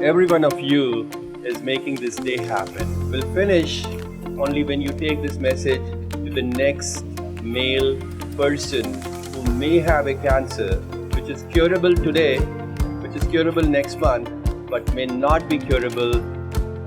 Every one of you is making this day happen. We'll finish only when you take this message to the next male person who may have a cancer which is curable today, which is curable next month, but may not be curable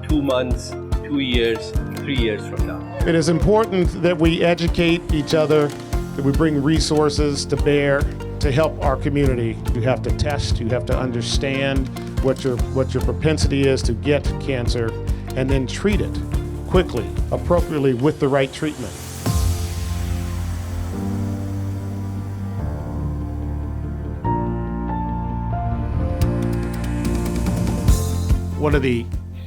2 months, 2 years, 3 years from now. It is important that we educate each other, that we bring resources to bear to help our community. You have to test, you have to understand what your propensity is to get cancer, and then treat it quickly, appropriately, with the right treatment. One of the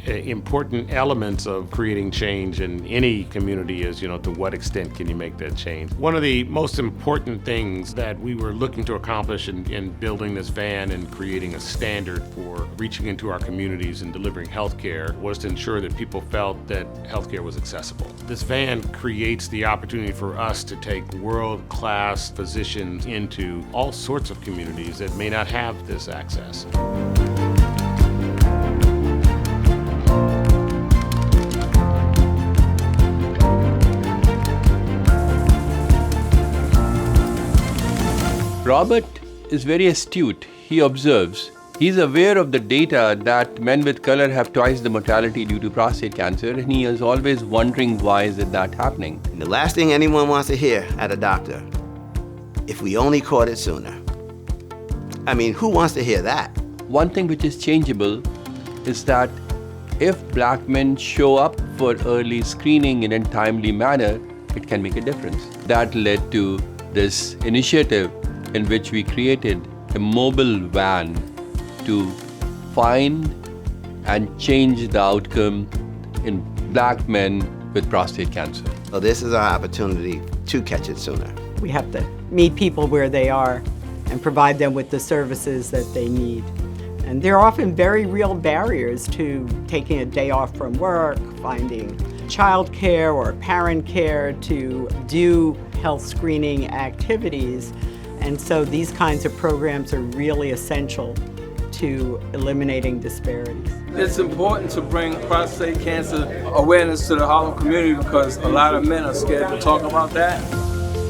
important elements of creating change in any community is, to what extent can you make that change? One of the most important things that we were looking to accomplish in building this van and creating a standard for reaching into our communities and delivering healthcare was to ensure that people felt that healthcare was accessible. This van creates the opportunity for us to take world-class physicians into all sorts of communities that may not have this access. Robert is very astute. He observes. He's aware of the data that men with color have twice the mortality due to prostate cancer, and he is always wondering why is it that happening. And the last thing anyone wants to hear at a doctor, if we only caught it sooner. I mean, who wants to hear that? One thing which is changeable is that if black men show up for early screening in a timely manner, it can make a difference. That led to this initiative in which we created a mobile van to find and change the outcome in black men with prostate cancer. So this is our opportunity to catch it sooner. We have to meet people where they are and provide them with the services that they need. And there are often very real barriers to taking a day off from work, finding childcare or parent care to do health screening activities. And so these kinds of programs are really essential to eliminating disparities. It's important to bring prostate cancer awareness to the Harlem community because a lot of men are scared to talk about that.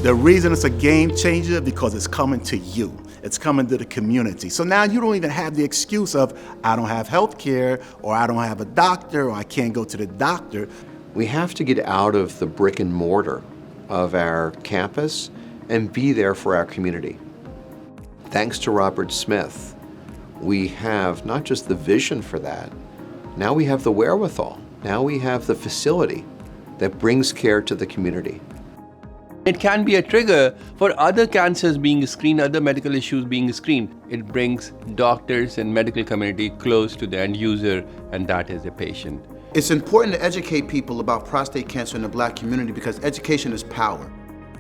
The reason it's a game changer because it's coming to you. It's coming to the community. So now you don't even have the excuse of, I don't have health care, or I don't have a doctor, or I can't go to the doctor. We have to get out of the brick and mortar of our campus and be there for our community. Thanks to Robert Smith, we have not just the vision for that, now we have the wherewithal. Now we have the facility that brings care to the community. It can be a trigger for other cancers being screened, other medical issues being screened. It brings doctors and medical community close to the end user, and that is the patient. It's important to educate people about prostate cancer in the black community because education is power.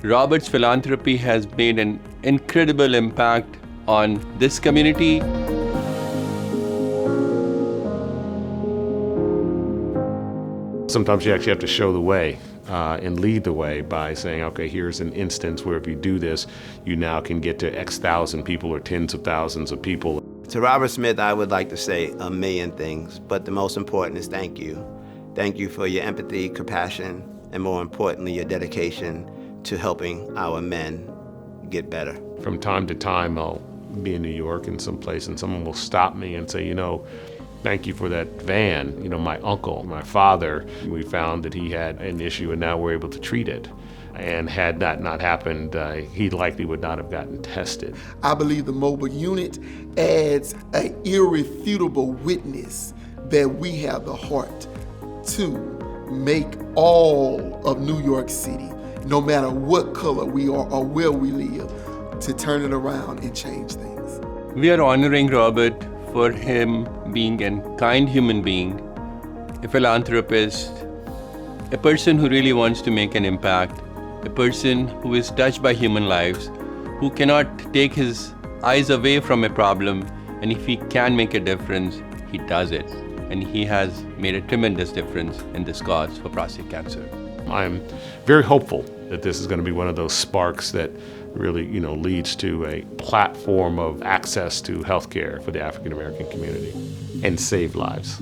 Robert's philanthropy has made an incredible impact on this community. Sometimes you actually have to show the way and lead the way by saying, okay, here's an instance where if you do this, you now can get to X thousand people or tens of thousands of people. To Robert Smith, I would like to say a million things, but the most important is thank you. Thank you for your empathy, compassion, and more importantly, your dedication to helping our men get better. From time to time, I'll be in New York in some place and someone will stop me and say, thank you for that van. My uncle, my father, we found that he had an issue and now we're able to treat it. And had that not happened, he likely would not have gotten tested. I believe the mobile unit adds an irrefutable witness that we have the heart to make all of New York City, no matter what color we are or where we live, to turn it around and change things. We are honoring Robert for him being a kind human being, a philanthropist, a person who really wants to make an impact, a person who is touched by human lives, who cannot take his eyes away from a problem, and if he can make a difference, he does it. And he has made a tremendous difference in this cause for prostate cancer. I'm very hopeful that this is going to be one of those sparks that really, leads to a platform of access to healthcare for the African American community and save lives.